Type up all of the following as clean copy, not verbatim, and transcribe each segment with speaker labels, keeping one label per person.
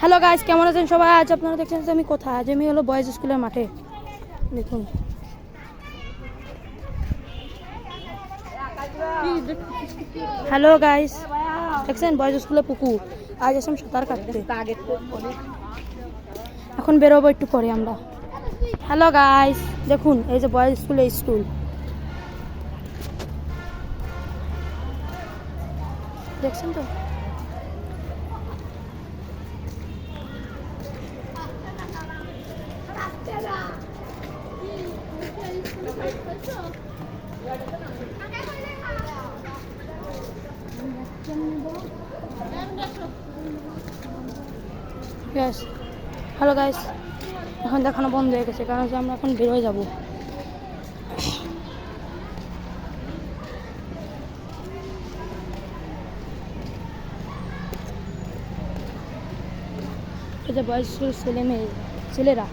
Speaker 1: Hello guys, কেমন আছেন সবাই? আজ আপনারা দেখছেন যে আমি কোথায়, আজ আমি হলো বয়েজ স্কুলের মাঠে। দেখুন হ্যালো গাইস, দেখছেন বয়েজ স্কুলে পুকুর। আজ আসলাম সাঁতার কাটতে, এখন বেরোবো একটু পরে আমরা। হ্যালো গাইস, দেখুন এই যে বয়েজ স্কুলে স্কুল, দেখছেন তো? গ্যাস হ্যালো গাইস, এখন দেখানো বন্ধ হয়ে গেছে কারণ হচ্ছে আমরা এখন বের হয়ে যাবো। এই যে বয়স ছেলেরা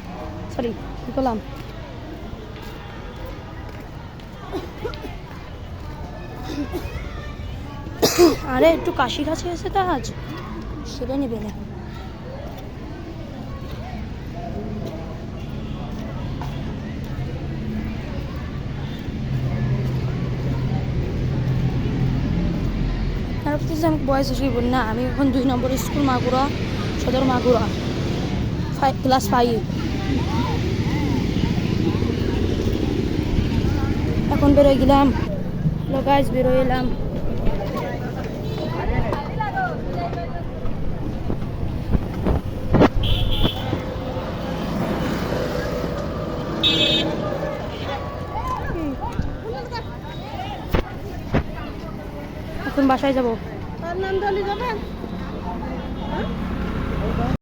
Speaker 1: সরি কি করলাম, আরে একটু কাশি কাছে এসে তা আজ সেরে নেবে না। তারপর আমি বয়স স্কুল বলি না, আমি এখন 2 নম্বর স্কুল মাগুরা, সদর মাগুরা, ক্লাস 5। এখন বেরোয় গেলাম। হ্যালো গাইস, বেরোয় এলাম। এখন বাসায় যাবো।